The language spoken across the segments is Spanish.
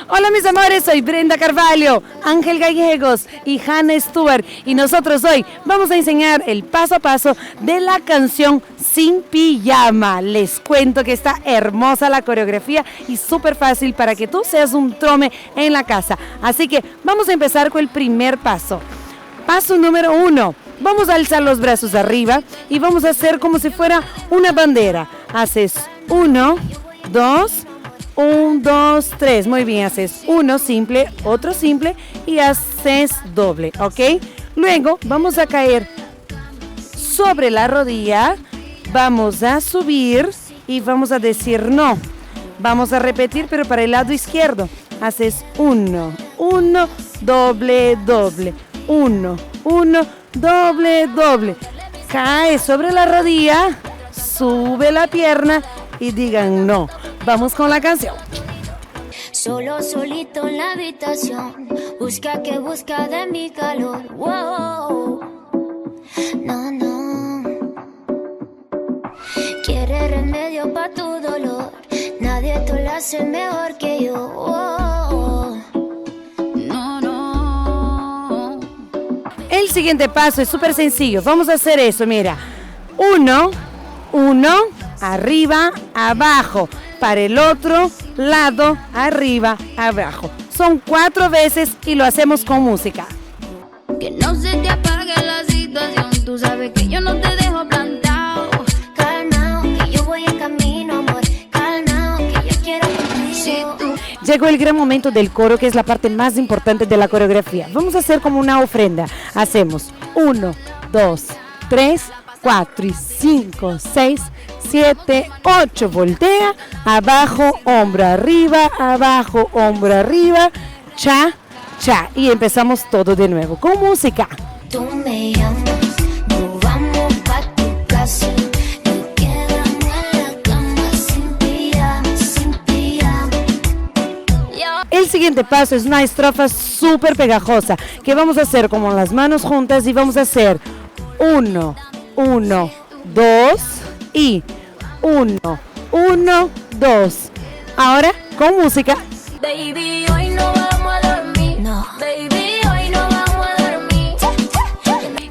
Hola mis amores, soy Brenda Carvalho, Ángel Gallegos y Hannah Stewart y nosotros hoy vamos a enseñar el paso a paso de la canción Sin Pijama. Les cuento que está hermosa la coreografía y súper fácil para que tú seas un trome en la casa. Así que vamos a empezar con el primer paso. Paso número 1. Vamos a alzar los brazos arriba y vamos a hacer como si fuera una bandera. Haces 1, 2, 1, 2, 3. Muy bien, haces uno simple, otro simple y haces doble, ¿ok? Luego vamos a caer sobre la rodilla, vamos a subir y vamos a decir no. Vamos a repetir, pero para el lado izquierdo. Haces 1, 1, doble, doble. 1, 1, doble, doble. Cae sobre la rodilla, sube la pierna y digan no. Vamos con la canción. Solo solito en la habitación, busca que busca de mi calor. Wow. No, no. Quiere remedio pa' tu dolor, nadie te lo hace mejor que yo. Wow. No, no. El siguiente paso es súper sencillo. Vamos a hacer eso, mira. 1, 1, arriba, abajo. Para el otro lado, arriba, abajo. Son 4 veces y lo hacemos con música. Que no se te apague la situación, tú sabes que yo no te dejo plantado. Calmao, que yo voy en camino, amor. Calmao, que yo quiero contigo. Llegó el gran momento del coro, que es la parte más importante de la coreografía. Vamos a hacer como una ofrenda. Hacemos 1, 2, 3, 4 y 5, 6, 7, 8. Voltea, abajo, hombro arriba, abajo, hombro arriba, cha, cha. Y empezamos todo de nuevo con música. Tú me llamas, nos vamos pa' tu casa. Nos quedamos en la cama sin pijama, sin pijama. El siguiente paso es una estrofa súper pegajosa que vamos a hacer como las manos juntas y vamos a hacer 1, 1, 2 y 1, 1, 2. Ahora con música. Baby, hoy no vamos a dormir. No. Baby, hoy no vamos a dormir.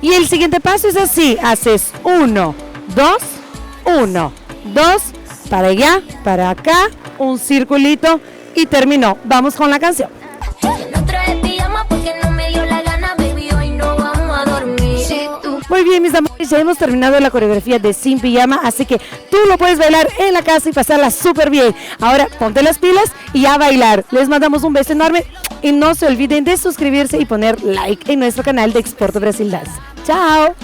Y el siguiente paso es así. Haces 1, 2, 1, 2. Para allá, para acá. Un circulito y terminó. Vamos con la canción. No trae pijama porque no me dio la gana. Baby, hoy no vamos a dormir. Si tú Muy bien, mis amores, ya hemos terminado la coreografía de Sin Pijama, así que tú lo puedes bailar en la casa y pasarla súper bien. Ahora ponte las pilas y a bailar. Les mandamos un beso enorme y no se olviden de suscribirse y poner like en nuestro canal de Exporto Brasil Dance. ¡Chao!